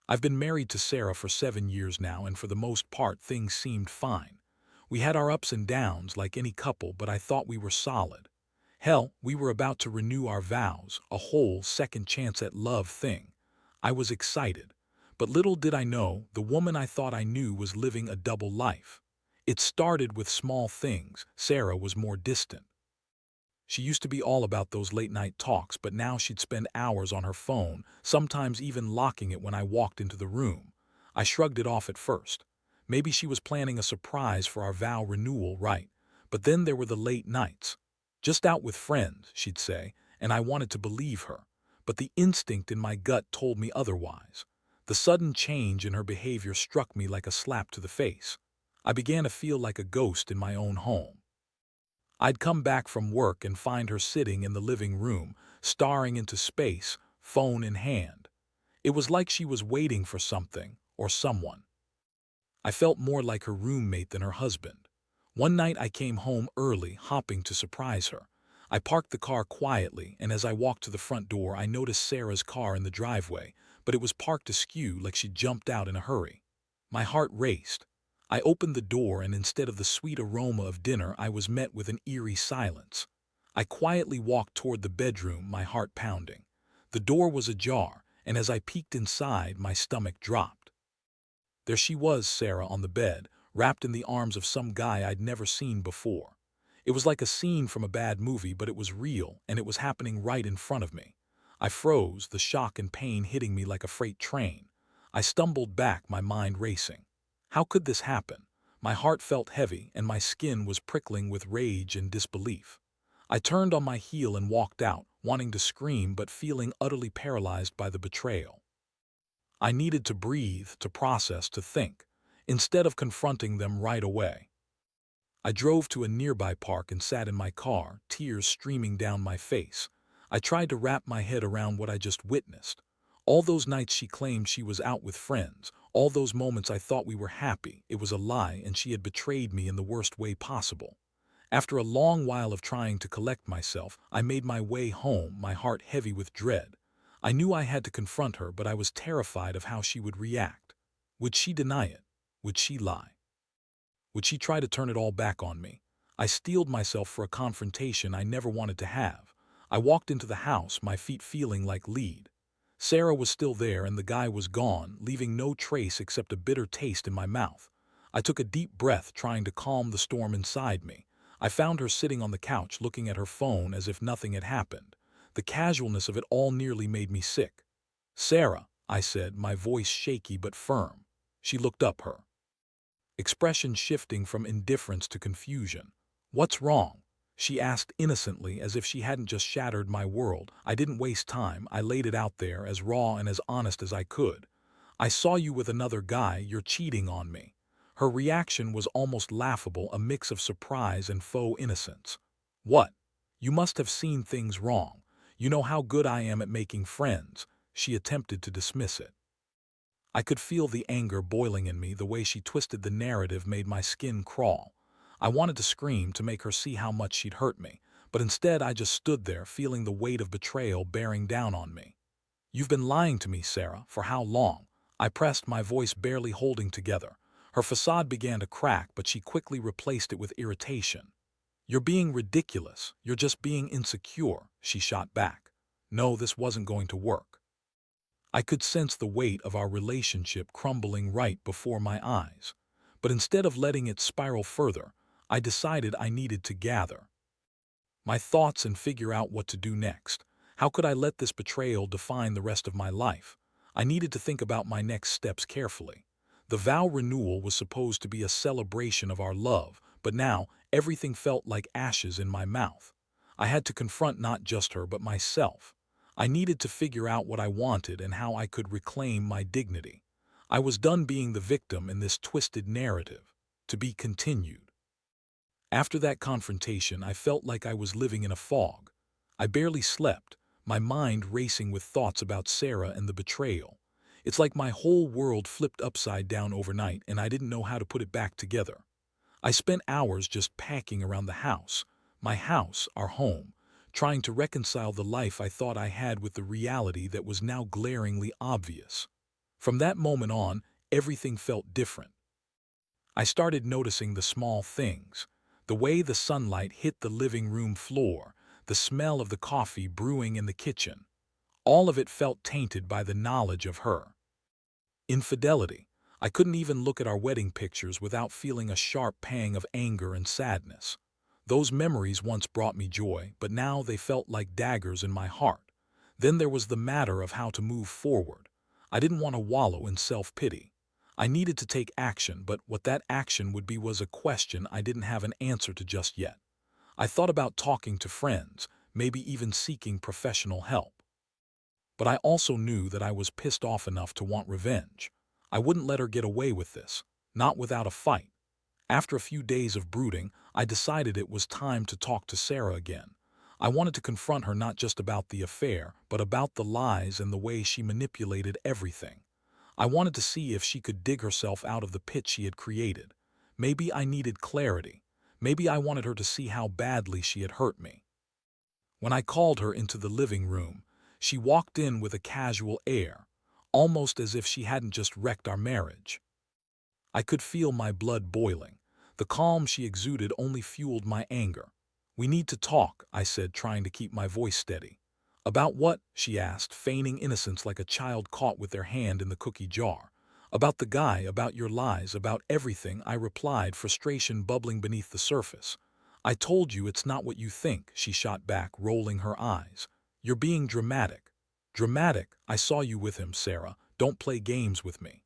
I've been married to Sarah for 7 years now, and for the most part things seemed fine. We had our ups and downs like any couple, but I thought we were solid. Hell, we were about to renew our vows, a whole second chance at love thing. I was excited. But little did I know, the woman I thought I knew was living a double life. It started with small things. Sarah was more distant. She used to be all about those late-night talks, but now she'd spend hours on her phone, sometimes even locking it when I walked into the room. I shrugged it off at first. Maybe she was planning a surprise for our vow renewal, right? But then there were the late nights. Just out with friends, she'd say, and I wanted to believe her. But the instinct in my gut told me otherwise. The sudden change in her behavior struck me like a slap to the face. I began to feel like a ghost in my own home. I'd come back from work and find her sitting in the living room, staring into space, phone in hand. It was like she was waiting for something or someone. I felt more like her roommate than her husband. One night I came home early, hopping to surprise her. I parked the car quietly, and as I walked to the front door, I noticed Sarah's car in the driveway, but it was parked askew like she jumped out in a hurry. My heart raced. I opened the door, and instead of the sweet aroma of dinner, I was met with an eerie silence. I quietly walked toward the bedroom, my heart pounding. The door was ajar, and as I peeked inside, my stomach dropped. There she was, Sarah, on the bed, wrapped in the arms of some guy I'd never seen before. It was like a scene from a bad movie, but it was real, and it was happening right in front of me. I froze, the shock and pain hitting me like a freight train. I stumbled back, my mind racing. How could this happen? My heart felt heavy, and my skin was prickling with rage and disbelief. I turned on my heel and walked out, wanting to scream but feeling utterly paralyzed by the betrayal. I needed to breathe, to process, to think, instead of confronting them right away. I drove to a nearby park and sat in my car, tears streaming down my face. I tried to wrap my head around what I just witnessed. All those nights she claimed she was out with friends, all those moments I thought we were happy, it was a lie, and she had betrayed me in the worst way possible. After a long while of trying to collect myself, I made my way home, my heart heavy with dread. I knew I had to confront her, but I was terrified of how she would react. Would she deny it? Would she lie? Would she try to turn it all back on me? I steeled myself for a confrontation I never wanted to have. I walked into the house, my feet feeling like lead. Sarah was still there, and the guy was gone, leaving no trace except a bitter taste in my mouth. I took a deep breath, trying to calm the storm inside me. I found her sitting on the couch, looking at her phone as if nothing had happened. The casualness of it all nearly made me sick. "Sarah," I said, my voice shaky but firm. She looked up, her expression shifting from indifference to confusion. "What's wrong?" she asked innocently, as if she hadn't just shattered my world. I didn't waste time. I laid it out there, as raw and as honest as I could. "I saw you with another guy. You're cheating on me." Her reaction was almost laughable, a mix of surprise and faux innocence. "What? You must have seen things wrong. You know how good I am at making friends." She attempted to dismiss it. I could feel the anger boiling in me. The way she twisted the narrative made my skin crawl. I wanted to scream to make her see how much she'd hurt me, but instead I just stood there, feeling the weight of betrayal bearing down on me. "You've been lying to me, Sarah, for how long?" I pressed, my voice barely holding together. Her facade began to crack, but she quickly replaced it with irritation. "You're being ridiculous. You're just being insecure," she shot back. No, this wasn't going to work. I could sense the weight of our relationship crumbling right before my eyes. But instead of letting it spiral further, I decided I needed to gather my thoughts and figure out what to do next. How could I let this betrayal define the rest of my life? I needed to think about my next steps carefully. The vow renewal was supposed to be a celebration of our love, but now everything felt like ashes in my mouth. I had to confront not just her, but myself. I needed to figure out what I wanted and how I could reclaim my dignity. I was done being the victim in this twisted narrative. To be continued. After that confrontation, I felt like I was living in a fog. I barely slept, my mind racing with thoughts about Sarah and the betrayal. It's like my whole world flipped upside down overnight, and I didn't know how to put it back together. I spent hours just packing around the house, my house, our home, trying to reconcile the life I thought I had with the reality that was now glaringly obvious. From that moment on, everything felt different. I started noticing the small things, the way the sunlight hit the living room floor, the smell of the coffee brewing in the kitchen. All of it felt tainted by the knowledge of her infidelity. I couldn't even look at our wedding pictures without feeling a sharp pang of anger and sadness. Those memories once brought me joy, but now they felt like daggers in my heart. Then there was the matter of how to move forward. I didn't want to wallow in self-pity. I needed to take action, but what that action would be was a question I didn't have an answer to just yet. I thought about talking to friends, maybe even seeking professional help. But I also knew that I was pissed off enough to want revenge. I wouldn't let her get away with this, not without a fight. After a few days of brooding, I decided it was time to talk to Sarah again. I wanted to confront her not just about the affair, but about the lies and the way she manipulated everything. I wanted to see if she could dig herself out of the pit she had created. Maybe I needed clarity. Maybe I wanted her to see how badly she had hurt me. When I called her into the living room, she walked in with a casual air, almost as if she hadn't just wrecked our marriage. I could feel my blood boiling. The calm she exuded only fueled my anger. "We need to talk," I said, trying to keep my voice steady. "About what?" she asked, feigning innocence like a child caught with their hand in the cookie jar. "About the guy, about your lies, about everything," I replied, frustration bubbling beneath the surface. "I told you it's not what you think," she shot back, rolling her eyes. "You're being dramatic." "Dramatic? I saw you with him, Sarah. Don't play games with me."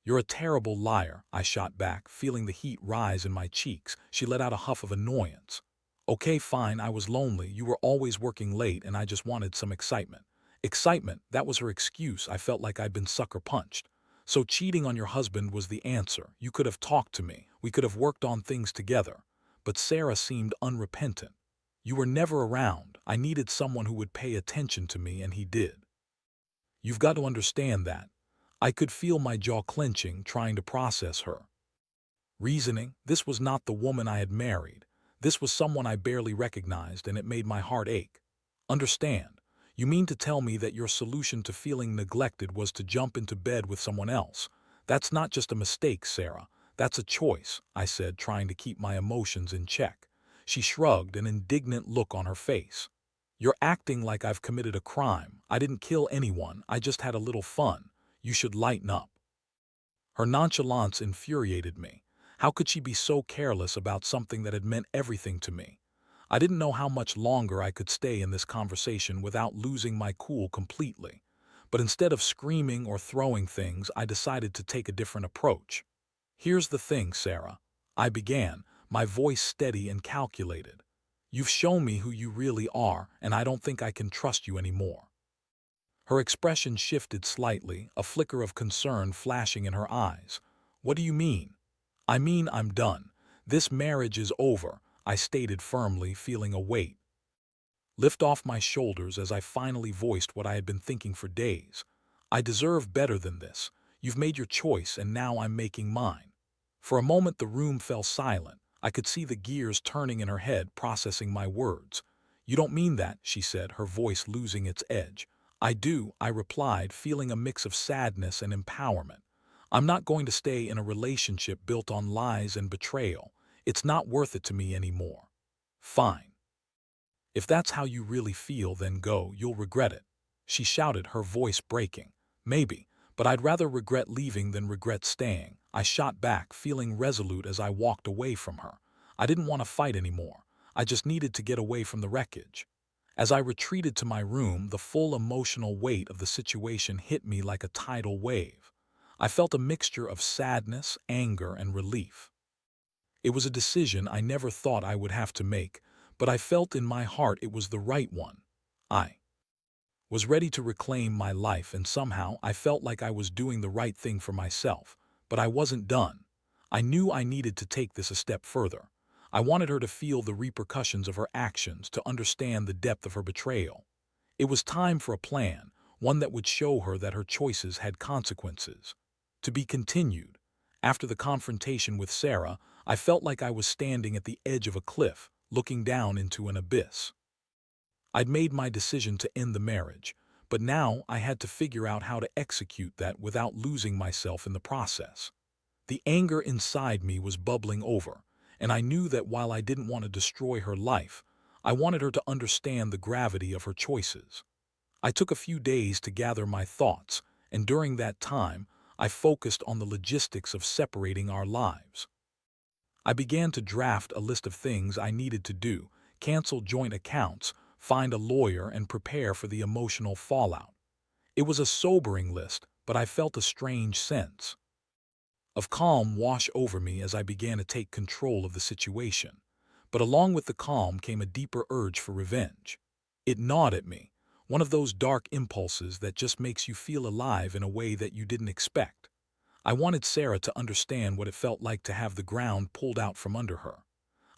"You're a terrible liar," I shot back, feeling the heat rise in my cheeks. She let out a huff of annoyance. "Okay, fine, I was lonely. You were always working late and I just wanted some excitement." Excitement, that was her excuse. I felt like I'd been sucker punched. "So cheating on your husband was the answer. You could have talked to me. We could have worked on things together." But Sarah seemed unrepentant. "You were never around. I needed someone who would pay attention to me, and he did. You've got to understand that." I could feel my jaw clenching, trying to process her reasoning. This was not the woman I had married. This was someone I barely recognized, and it made my heart ache. "Understand? You mean to tell me that your solution to feeling neglected was to jump into bed with someone else? That's not just a mistake, Sarah. That's a choice," I said, trying to keep my emotions in check. She shrugged, an indignant look on her face. "You're acting like I've committed a crime. I didn't kill anyone. I just had a little fun. You should lighten up." Her nonchalance infuriated me. How could she be so careless about something that had meant everything to me? I didn't know how much longer I could stay in this conversation without losing my cool completely. But instead of screaming or throwing things, I decided to take a different approach. "Here's the thing, Sarah," I began, my voice steady and calculated. "You've shown me who you really are, and I don't think I can trust you anymore." Her expression shifted slightly, a flicker of concern flashing in her eyes. "What do you mean?" "I mean I'm done. This marriage is over," I stated firmly, feeling a weight lift off my shoulders as I finally voiced what I had been thinking for days. "I deserve better than this. You've made your choice, and now I'm making mine." For a moment the room fell silent. I could see the gears turning in her head, processing my words. "You don't mean that," she said, her voice losing its edge. "I do," I replied, feeling a mix of sadness and empowerment. "I'm not going to stay in a relationship built on lies and betrayal. It's not worth it to me anymore." "Fine. If that's how you really feel, then go. You'll regret it," she shouted, her voice breaking. "Maybe, but I'd rather regret leaving than regret staying," I shot back, feeling resolute as I walked away from her. I didn't want to fight anymore. I just needed to get away from the wreckage. As I retreated to my room, the full emotional weight of the situation hit me like a tidal wave. I felt a mixture of sadness, anger, and relief. It was a decision I never thought I would have to make, but I felt in my heart it was the right one. I was ready to reclaim my life, and somehow I felt like I was doing the right thing for myself. But I wasn't done. I knew I needed to take this a step further. I wanted her to feel the repercussions of her actions, to understand the depth of her betrayal. It was time for a plan, one that would show her that her choices had consequences. To be continued. After the confrontation with Sarah, I felt like I was standing at the edge of a cliff, looking down into an abyss. I'd made my decision to end the marriage, but now I had to figure out how to execute that without losing myself in the process. The anger inside me was bubbling over, and I knew that while I didn't want to destroy her life, I wanted her to understand the gravity of her choices. I took a few days to gather my thoughts, and during that time, I focused on the logistics of separating our lives. I began to draft a list of things I needed to do: cancel joint accounts, find a lawyer, and prepare for the emotional fallout. It was a sobering list, but I felt a strange sense of calm wash over me as I began to take control of the situation. But along with the calm came a deeper urge for revenge. It gnawed at me, one of those dark impulses that just makes you feel alive in a way that you didn't expect. I wanted Sarah to understand what it felt like to have the ground pulled out from under her.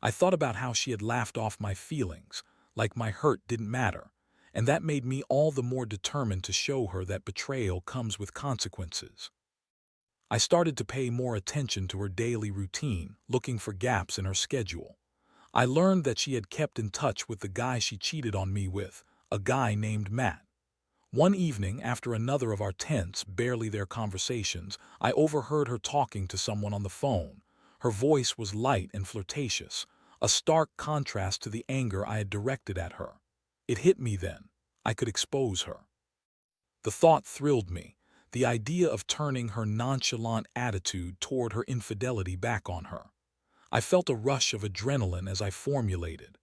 I thought about how she had laughed off my feelings, like my hurt didn't matter, and that made me all the more determined to show her that betrayal comes with consequences. I started to pay more attention to her daily routine, looking for gaps in her schedule. I learned that she had kept in touch with the guy she cheated on me with, a guy named Matt. One evening, after another of our tense, barely there conversations, I overheard her talking to someone on the phone. Her voice was light and flirtatious, a stark contrast to the anger I had directed at her. It hit me then. I could expose her. The thought thrilled me, the idea of turning her nonchalant attitude toward her infidelity back on her. I felt a rush of adrenaline as I formulated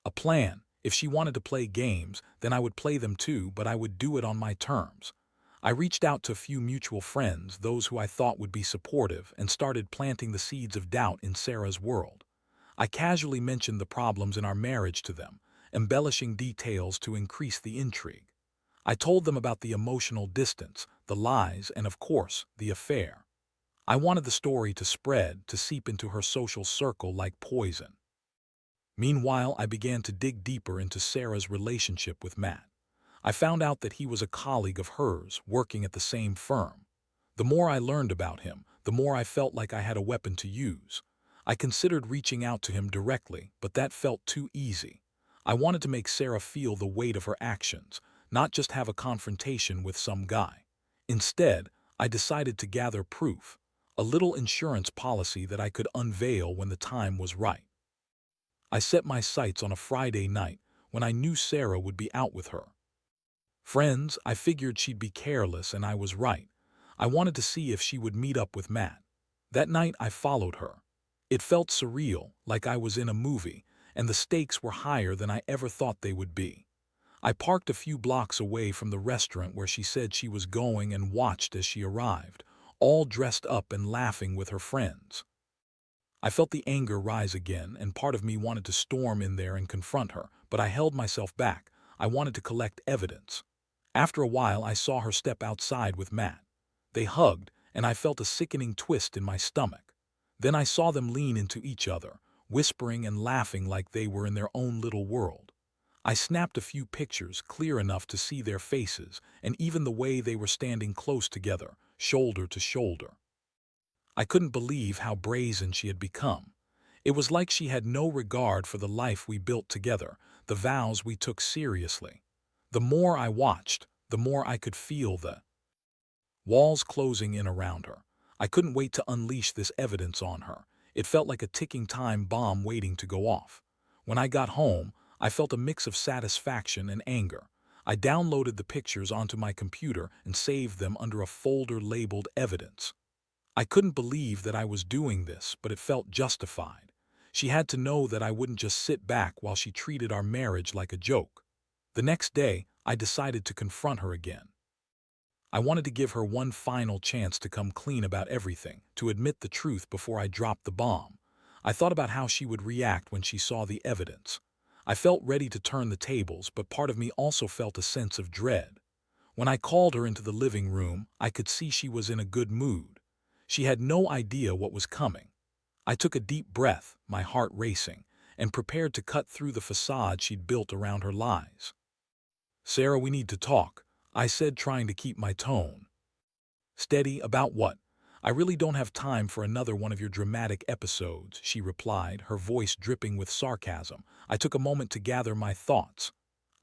a plan. If she wanted to play games, then I would play them too, but I would do it on my terms. I reached out to a few mutual friends, those who I thought would be supportive, and started planting the seeds of doubt in Sarah's world. I casually mentioned the problems in our marriage to them, embellishing details to increase the intrigue. I told them about the emotional distance, the lies, and of course, the affair. I wanted the story to spread, to seep into her social circle like poison. Meanwhile, I began to dig deeper into Sarah's relationship with Matt. I found out that he was a colleague of hers, working at the same firm. The more I learned about him, the more I felt like I had a weapon to use. I considered reaching out to him directly, but that felt too easy. I wanted to make Sarah feel the weight of her actions, not just have a confrontation with some guy. Instead, I decided to gather proof, a little insurance policy that I could unveil when the time was right. I set my sights on a Friday night when I knew Sarah would be out with her friends. I figured she'd be careless, and I was right. I wanted to see if she would meet up with Matt. That night I followed her. It felt surreal, like I was in a movie, and the stakes were higher than I ever thought they would be. I parked a few blocks away from the restaurant where she said she was going and watched as she arrived, all dressed up and laughing with her friends. I felt the anger rise again, and part of me wanted to storm in there and confront her, but I held myself back. I wanted to collect evidence. After a while, I saw her step outside with Matt. They hugged, and I felt a sickening twist in my stomach. Then I saw them lean into each other, whispering and laughing like they were in their own little world. I snapped a few pictures clear enough to see their faces, and even the way they were standing close together, shoulder to shoulder. I couldn't believe how brazen she had become. It was like she had no regard for the life we built together, the vows we took seriously. The more I watched, the more I could feel the walls closing in around her. I couldn't wait to unleash this evidence on her. It felt like a ticking time bomb waiting to go off. When I got home, I felt a mix of satisfaction and anger. I downloaded the pictures onto my computer and saved them under a folder labeled evidence. I couldn't believe that I was doing this, but it felt justified. She had to know that I wouldn't just sit back while she treated our marriage like a joke. The next day, I decided to confront her again. I wanted to give her one final chance to come clean about everything, to admit the truth before I dropped the bomb. I thought about how she would react when she saw the evidence. I felt ready to turn the tables, but part of me also felt a sense of dread. When I called her into the living room, I could see she was in a good mood. She had no idea what was coming. I took a deep breath, my heart racing, and prepared to cut through the facade she'd built around her lies. "Sarah, we need to talk," I said, trying to keep my tone steady. "About what?" "I really don't have time for another one of your dramatic episodes," she replied, her voice dripping with sarcasm. I took a moment to gather my thoughts.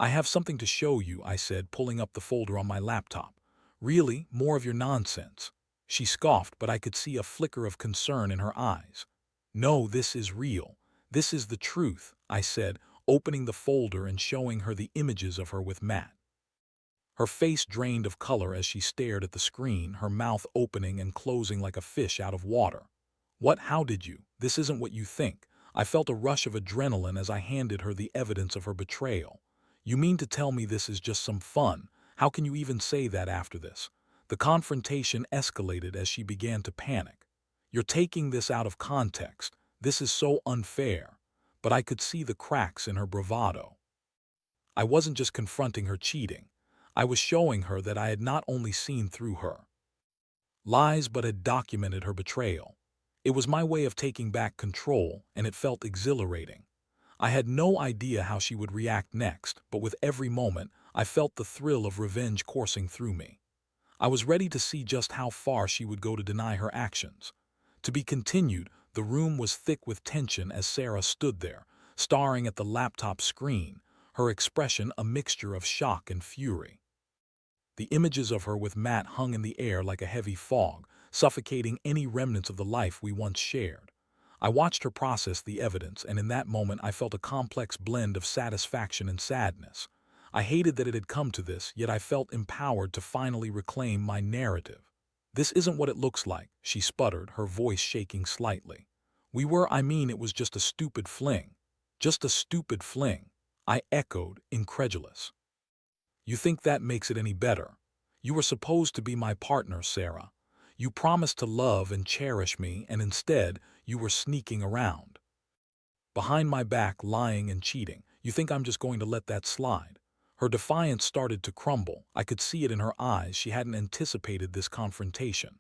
I have something to show you, I said, pulling up the folder on my laptop. Really? More of your nonsense? She scoffed, but I could see a flicker of concern in her eyes. No, this is real. This is the truth, I said, opening the folder and showing her the images of her with Matt. Her face drained of color as she stared at the screen, her mouth opening and closing like a fish out of water. What? How did you? This isn't what you think. I felt a rush of adrenaline as I handed her the evidence of her betrayal. You mean to tell me this is just some fun? How can you even say that after this? The confrontation escalated as she began to panic. You're taking this out of context. This is so unfair. But I could see the cracks in her bravado. I wasn't just confronting her cheating. I was showing her that I had not only seen through her lies but had documented her betrayal. It was my way of taking back control, and it felt exhilarating. I had no idea how she would react next, but with every moment, I felt the thrill of revenge coursing through me. I was ready to see just how far she would go to deny her actions. To be continued, the room was thick with tension as Sarah stood there, staring at the laptop screen, her expression a mixture of shock and fury. The images of her with Matt hung in the air like a heavy fog, suffocating any remnants of the life we once shared. I watched her process the evidence, and in that moment I felt a complex blend of satisfaction and sadness. I hated that it had come to this, yet I felt empowered to finally reclaim my narrative. This isn't what it looks like, she sputtered, her voice shaking slightly. It was just a stupid fling. Just a stupid fling. I echoed, incredulous. You think that makes it any better? You were supposed to be my partner, Sarah. You promised to love and cherish me, and instead, you were sneaking around. Behind my back, lying and cheating. You think I'm just going to let that slide? Her defiance started to crumble. I could see it in her eyes. She hadn't anticipated this confrontation.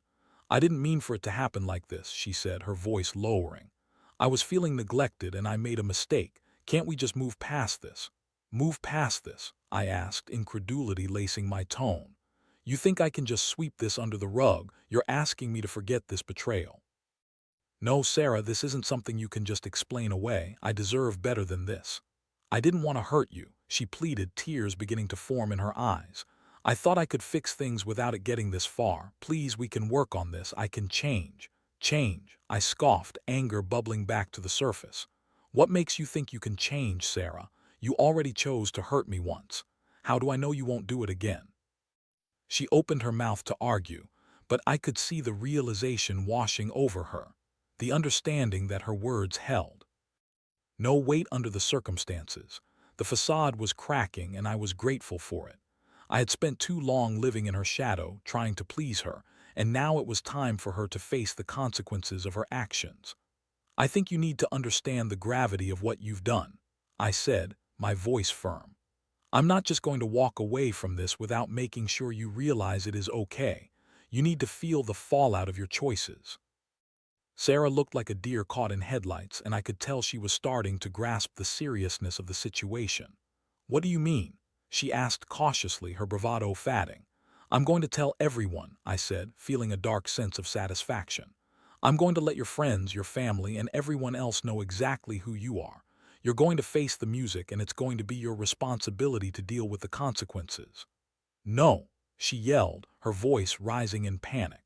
I didn't mean for it to happen like this, she said, her voice lowering. I was feeling neglected and I made a mistake. Can't we just move past this? Move past this, I asked, incredulity lacing my tone. You think I can just sweep this under the rug? You're asking me to forget this betrayal. No, Sarah, this isn't something you can just explain away. I deserve better than this. I didn't want to hurt you, she pleaded, tears beginning to form in her eyes. I thought I could fix things without it getting this far. Please, we can work on this. I can change. Change, I scoffed, anger bubbling back to the surface. What makes you think you can change, Sarah? You already chose to hurt me once. How do I know you won't do it again? She opened her mouth to argue, but I could see the realization washing over her, the understanding that her words held no weight under the circumstances. The facade was cracking, and I was grateful for it. I had spent too long living in her shadow, trying to please her, and now it was time for her to face the consequences of her actions. I think you need to understand the gravity of what you've done, I said, my voice firm. I'm not just going to walk away from this without making sure you realize it is okay. You need to feel the fallout of your choices. Sarah looked like a deer caught in headlights, and I could tell she was starting to grasp the seriousness of the situation. What do you mean? She asked cautiously, her bravado fading. I'm going to tell everyone, I said, feeling a dark sense of satisfaction. I'm going to let your friends, your family, and everyone else know exactly who you are. You're going to face the music, and it's going to be your responsibility to deal with the consequences. No, she yelled, her voice rising in panic.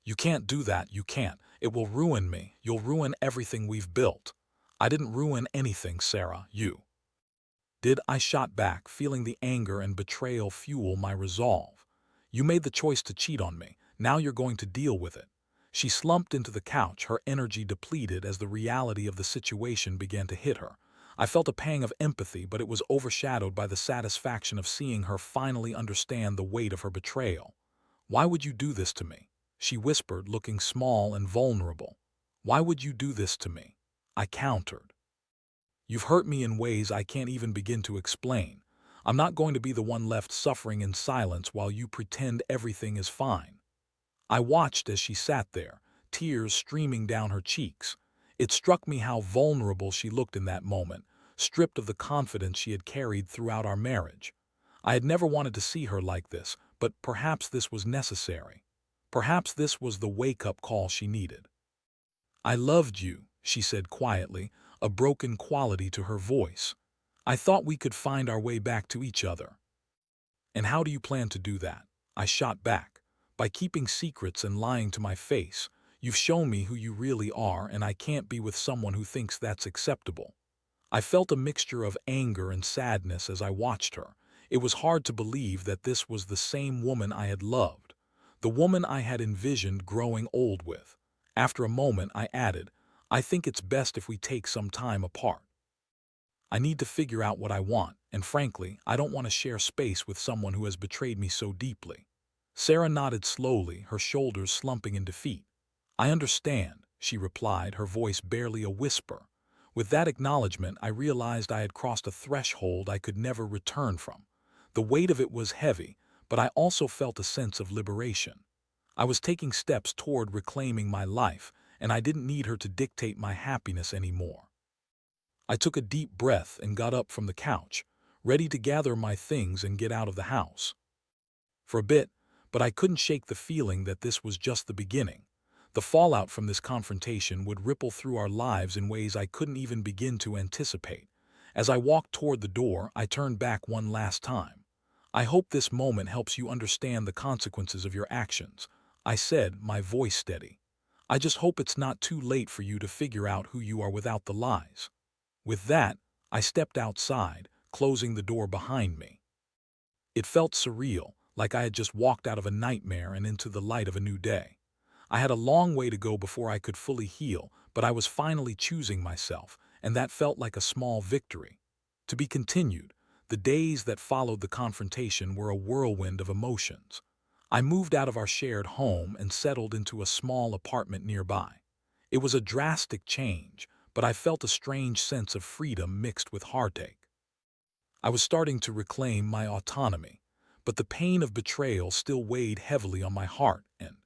You can't do that, you can't. It will ruin me. You'll ruin everything we've built. I didn't ruin anything, Sarah, you did. I shot back, feeling the anger and betrayal fuel my resolve. You made the choice to cheat on me. Now you're going to deal with it. She slumped into the couch, her energy depleted as the reality of the situation began to hit her. I felt a pang of empathy, but it was overshadowed by the satisfaction of seeing her finally understand the weight of her betrayal. Why would you do this to me? She whispered, looking small and vulnerable. Why would you do this to me? I countered. You've hurt me in ways I can't even begin to explain. I'm not going to be the one left suffering in silence while you pretend everything is fine. I watched as she sat there, tears streaming down her cheeks. It struck me how vulnerable she looked in that moment, stripped of the confidence she had carried throughout our marriage. I had never wanted to see her like this, but perhaps this was necessary. Perhaps this was the wake-up call she needed. I loved you, she said quietly, a broken quality to her voice. I thought we could find our way back to each other. And how do you plan to do that? I shot back. By keeping secrets and lying to my face. You've shown me who you really are, and I can't be with someone who thinks that's acceptable. I felt a mixture of anger and sadness as I watched her. It was hard to believe that this was the same woman I had loved, the woman I had envisioned growing old with. After a moment, I added, I think it's best if we take some time apart. I need to figure out what I want, and frankly, I don't want to share space with someone who has betrayed me so deeply. Sarah nodded slowly, her shoulders slumping in defeat. I understand, she replied, her voice barely a whisper. With that acknowledgement, I realized I had crossed a threshold I could never return from. The weight of it was heavy, but I also felt a sense of liberation. I was taking steps toward reclaiming my life, and I didn't need her to dictate my happiness anymore. I took a deep breath and got up from the couch, ready to gather my things and get out of the house. For a bit, but I couldn't shake the feeling that this was just the beginning. The fallout from this confrontation would ripple through our lives in ways I couldn't even begin to anticipate. As I walked toward the door, I turned back one last time. I hope this moment helps you understand the consequences of your actions, I said, my voice steady. I just hope it's not too late for you to figure out who you are without the lies. With that, I stepped outside, closing the door behind me. It felt surreal, like I had just walked out of a nightmare and into the light of a new day. I had a long way to go before I could fully heal, but I was finally choosing myself, and that felt like a small victory. To be continued, the days that followed the confrontation were a whirlwind of emotions. I moved out of our shared home and settled into a small apartment nearby. It was a drastic change, but I felt a strange sense of freedom mixed with heartache. I was starting to reclaim my autonomy, but the pain of betrayal still weighed heavily on my heart and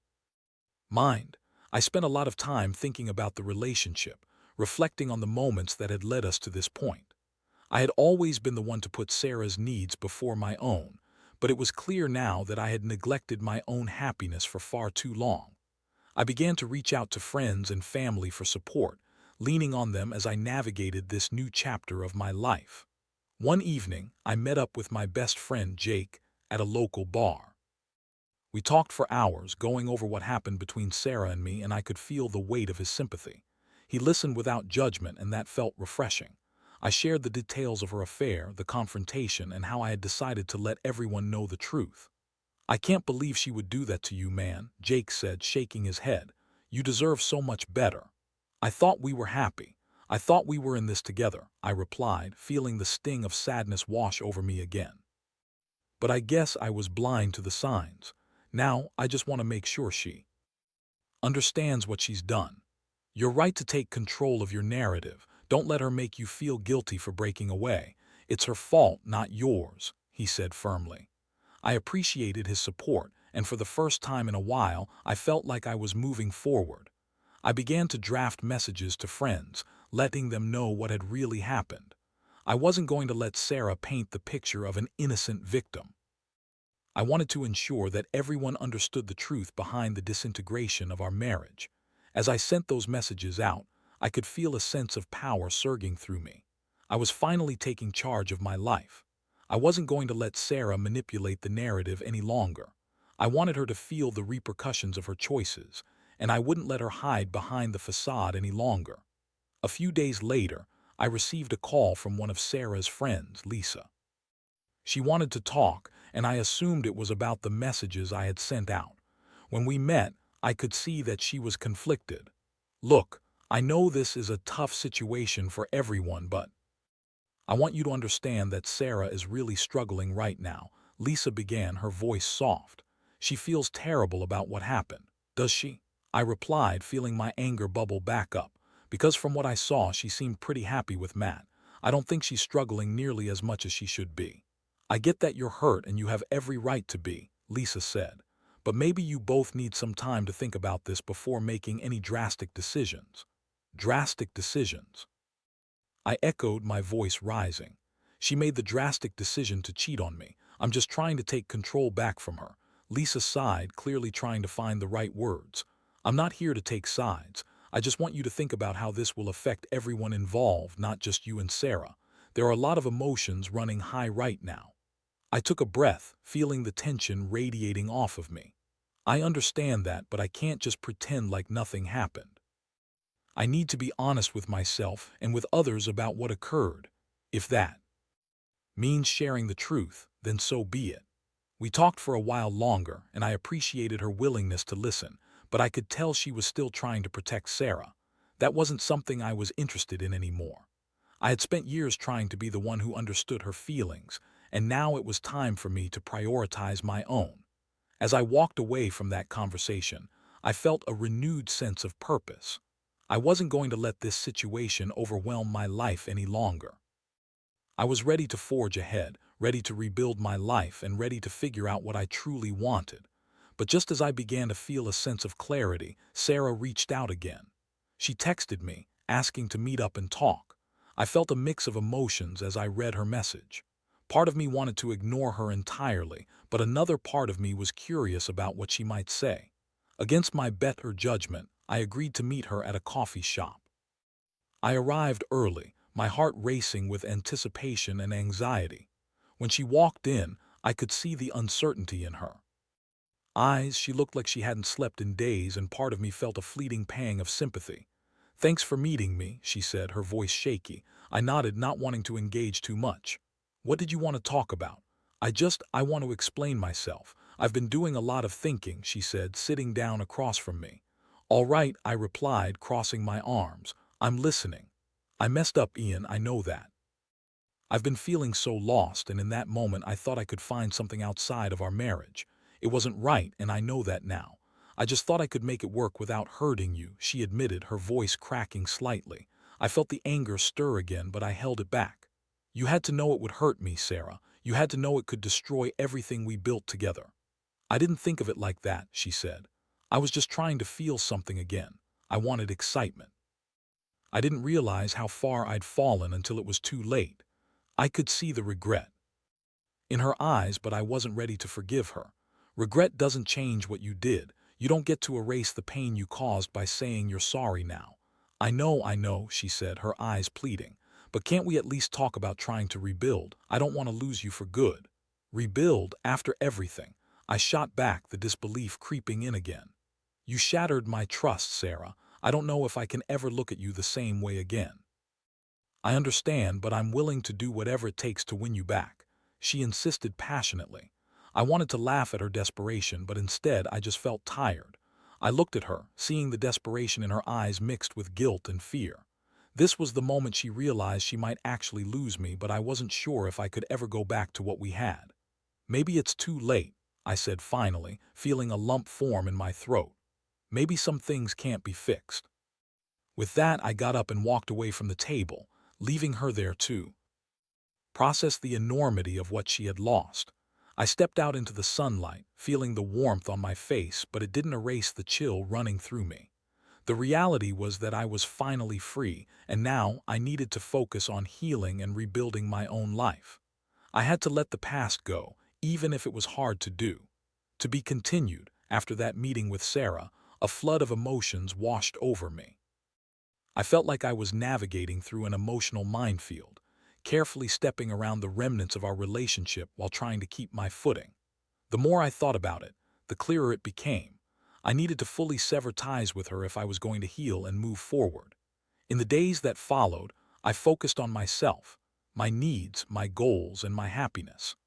mind. I spent a lot of time thinking about the relationship, reflecting on the moments that had led us to this point. I had always been the one to put Sarah's needs before my own, but it was clear now that I had neglected my own happiness for far too long. I began to reach out to friends and family for support, leaning on them as I navigated this new chapter of my life. One evening, I met up with my best friend Jake at a local bar. We talked for hours, going over what happened between Sarah and me, and I could feel the weight of his sympathy. He listened without judgment, and that felt refreshing. I shared the details of her affair, the confrontation, and how I had decided to let everyone know the truth. I can't believe she would do that to you, man, Jake said, shaking his head. You deserve so much better. I thought we were happy. I thought we were in this together, I replied, feeling the sting of sadness wash over me again. But I guess I was blind to the signs. Now, I just want to make sure she understands what she's done. You're right to take control of your narrative. Don't let her make you feel guilty for breaking away. It's her fault, not yours, he said firmly. I appreciated his support, and for the first time in a while, I felt like I was moving forward. I began to draft messages to friends, letting them know what had really happened. I wasn't going to let Sarah paint the picture of an innocent victim. I wanted to ensure that everyone understood the truth behind the disintegration of our marriage. As I sent those messages out, I could feel a sense of power surging through me. I was finally taking charge of my life. I wasn't going to let Sarah manipulate the narrative any longer. I wanted her to feel the repercussions of her choices, and I wouldn't let her hide behind the facade any longer. A few days later, I received a call from one of Sarah's friends, Lisa. She wanted to talk, and I assumed it was about the messages I had sent out. When we met, I could see that she was conflicted. Look, I know this is a tough situation for everyone, but I want you to understand that Sarah is really struggling right now, Lisa began, her voice soft. She feels terrible about what happened. Does she? I replied, feeling my anger bubble back up. Because from what I saw, she seemed pretty happy with Matt. I don't think she's struggling nearly as much as she should be. I get that you're hurt and you have every right to be, Lisa said. But maybe you both need some time to think about this before making any drastic decisions. Drastic decisions. I echoed, my voice rising. She made the drastic decision to cheat on me. I'm just trying to take control back from her. Lisa sighed, clearly trying to find the right words. I'm not here to take sides. I just want you to think about how this will affect everyone involved, not just you and Sarah. There are a lot of emotions running high right now. I took a breath, feeling the tension radiating off of me. I understand that, but I can't just pretend like nothing happened. I need to be honest with myself and with others about what occurred. If that means sharing the truth, then so be it. We talked for a while longer, and I appreciated her willingness to listen, but I could tell she was still trying to protect Sarah. That wasn't something I was interested in anymore. I had spent years trying to be the one who understood her feelings, and now it was time for me to prioritize my own. As I walked away from that conversation, I felt a renewed sense of purpose. I wasn't going to let this situation overwhelm my life any longer. I was ready to forge ahead, ready to rebuild my life, and ready to figure out what I truly wanted. But just as I began to feel a sense of clarity, Sarah reached out again. She texted me, asking to meet up and talk. I felt a mix of emotions as I read her message. Part of me wanted to ignore her entirely, but another part of me was curious about what she might say. Against my better judgment, I agreed to meet her at a coffee shop. I arrived early, my heart racing with anticipation and anxiety. When she walked in, I could see the uncertainty in her eyes. She looked like she hadn't slept in days, and part of me felt a fleeting pang of sympathy. "Thanks for meeting me," she said, her voice shaky. I nodded, not wanting to engage too much. "What did you want to talk about?" I want to explain myself. I've been doing a lot of thinking," she said, sitting down across from me. "All right," I replied, crossing my arms. "I'm listening." "I messed up, Ian, I know that. I've been feeling so lost, and in that moment I thought I could find something outside of our marriage. It wasn't right, and I know that now. I just thought I could make it work without hurting you," she admitted, her voice cracking slightly. I felt the anger stir again, but I held it back. "You had to know it would hurt me, Sarah. You had to know it could destroy everything we built together." "I didn't think of it like that," she said. "I was just trying to feel something again. I wanted excitement. I didn't realize how far I'd fallen until it was too late." I could see the regret in her eyes, but I wasn't ready to forgive her. "Regret doesn't change what you did. You don't get to erase the pain you caused by saying you're sorry now." I know," she said, her eyes pleading. "But can't we at least talk about trying to rebuild? I don't want to lose you for good." "Rebuild after everything?" I shot back, the disbelief creeping in again. "You shattered my trust, Sarah. I don't know if I can ever look at you the same way again." "I understand, but I'm willing to do whatever it takes to win you back," she insisted passionately. I wanted to laugh at her desperation, but instead I just felt tired. I looked at her, seeing the desperation in her eyes mixed with guilt and fear. This was the moment she realized she might actually lose me, but I wasn't sure if I could ever go back to what we had. "Maybe it's too late," I said finally, feeling a lump form in my throat. "Maybe some things can't be fixed." With that, I got up and walked away from the table, leaving her there to process the enormity of what she had lost. I stepped out into the sunlight, feeling the warmth on my face, but it didn't erase the chill running through me. The reality was that I was finally free, and now I needed to focus on healing and rebuilding my own life. I had to let the past go, even if it was hard to do. To be continued. After that meeting with Sarah, a flood of emotions washed over me. I felt like I was navigating through an emotional minefield, carefully stepping around the remnants of our relationship while trying to keep my footing. The more I thought about it, the clearer it became. I needed to fully sever ties with her if I was going to heal and move forward. In the days that followed, I focused on myself, my needs, my goals, and my happiness.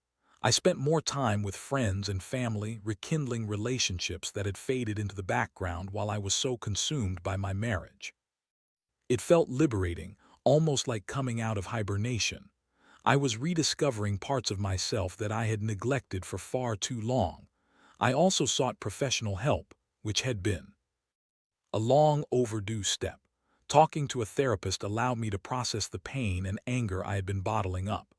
I spent more time with friends and family, rekindling relationships that had faded into the background while I was so consumed by my marriage. It felt liberating, almost like coming out of hibernation. I was rediscovering parts of myself that I had neglected for far too long. I also sought professional help, which had been a long overdue step. Talking to a therapist allowed me to process the pain and anger I had been bottling up.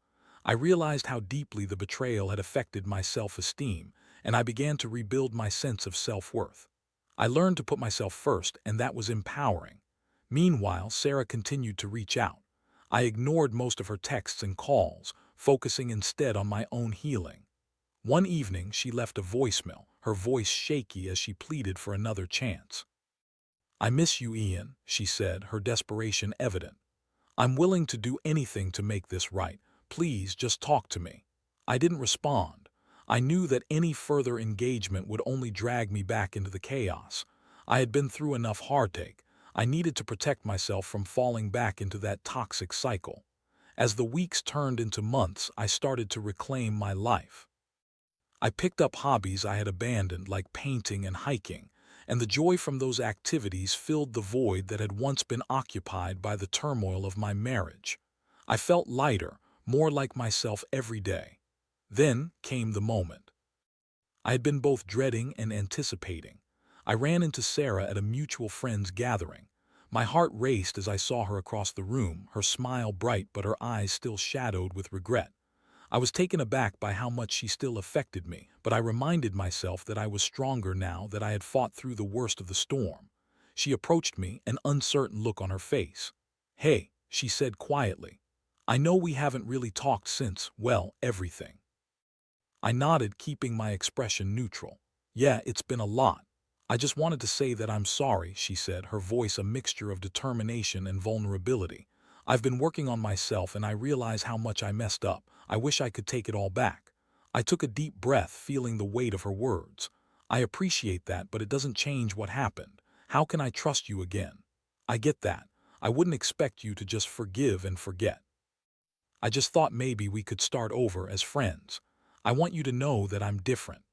I realized how deeply the betrayal had affected my self-esteem, and I began to rebuild my sense of self-worth. I learned to put myself first, and that was empowering. Meanwhile, Sarah continued to reach out. I ignored most of her texts and calls, focusing instead on my own healing. One evening, she left a voicemail, her voice shaky as she pleaded for another chance. "I miss you, Ian," she said, her desperation evident. I'm willing to do anything to make this right. Please just talk to me. I didn't respond. I knew that any further engagement would only drag me back into the chaos. I had been through enough heartache. I needed to protect myself from falling back into that toxic cycle. As the weeks turned into months, I started to reclaim my life. I picked up hobbies I had abandoned, like painting and hiking, and the joy from those activities filled the void that had once been occupied by the turmoil of my marriage. I felt lighter, more like myself every day. Then came the moment I had been both dreading and anticipating. I ran into Sarah at a mutual friend's gathering. My heart raced as I saw her across the room, her smile bright but her eyes still shadowed with regret. I was taken aback by how much she still affected me, but I reminded myself that I was stronger now that I had fought through the worst of the storm. She approached me, an uncertain look on her face. "Hey," she said quietly. "I know we haven't really talked since, well, everything." I nodded, keeping my expression neutral. "Yeah, it's been a lot. I just wanted to say that I'm sorry," she said, her voice a mixture of determination and vulnerability. "I've been working on myself and I realize how much I messed up. I wish I could take it all back." I took a deep breath, feeling the weight of her words. "I appreciate that, but it doesn't change what happened. How can I trust you again?" "I get that. I wouldn't expect you to just forgive and forget. I just thought maybe we could start over as friends. I want you to know that I'm different.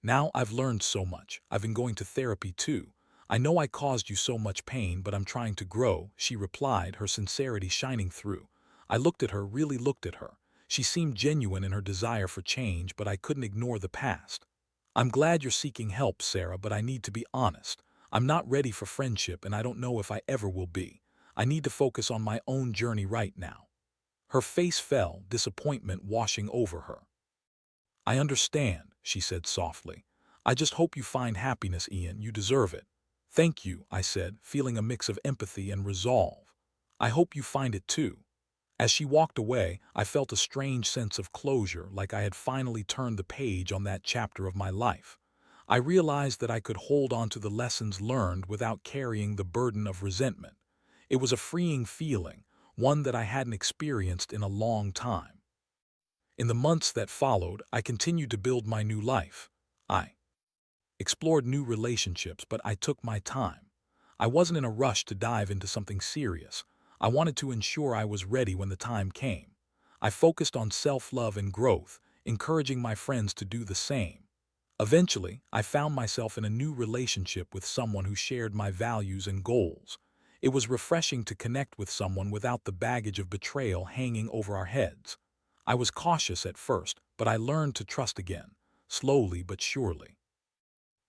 Now I've learned so much. I've been going to therapy too. I know I caused you so much pain, but I'm trying to grow," she replied, her sincerity shining through. I looked at her, really looked at her. She seemed genuine in her desire for change, but I couldn't ignore the past. "I'm glad you're seeking help, Sarah, but I need to be honest. I'm not ready for friendship and I don't know if I ever will be. I need to focus on my own journey right now." Her face fell, disappointment washing over her. "I understand," she said softly. "I just hope you find happiness, Ian. You deserve it." "Thank you," I said, feeling a mix of empathy and resolve. "I hope you find it too." As she walked away, I felt a strange sense of closure, like I had finally turned the page on that chapter of my life. I realized that I could hold on to the lessons learned without carrying the burden of resentment. It was a freeing feeling, one that I hadn't experienced in a long time. In the months that followed, I continued to build my new life. I explored new relationships, but I took my time. I wasn't in a rush to dive into something serious. I wanted to ensure I was ready when the time came. I focused on self-love and growth, encouraging my friends to do the same. Eventually, I found myself in a new relationship with someone who shared my values and goals. It was refreshing to connect with someone without the baggage of betrayal hanging over our heads. I was cautious at first, but I learned to trust again, slowly but surely.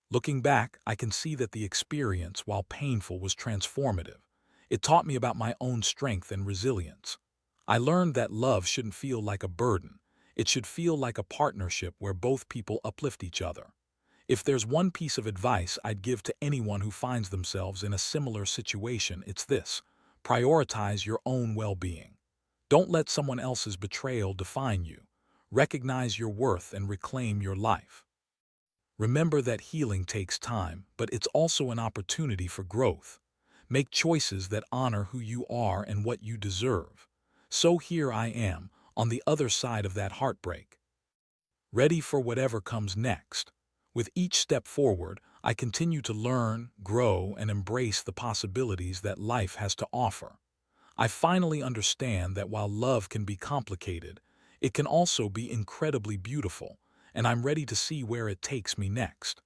Looking back, I can see that the experience, while painful, was transformative. It taught me about my own strength and resilience. I learned that love shouldn't feel like a burden. It should feel like a partnership where both people uplift each other. If there's one piece of advice I'd give to anyone who finds themselves in a similar situation, it's this: prioritize your own well-being. Don't let someone else's betrayal define you. Recognize your worth and reclaim your life. Remember that healing takes time, but it's also an opportunity for growth. Make choices that honor who you are and what you deserve. So here I am, on the other side of that heartbreak, ready for whatever comes next. With each step forward, I continue to learn, grow, and embrace the possibilities that life has to offer. I finally understand that while love can be complicated, it can also be incredibly beautiful, and I'm ready to see where it takes me next.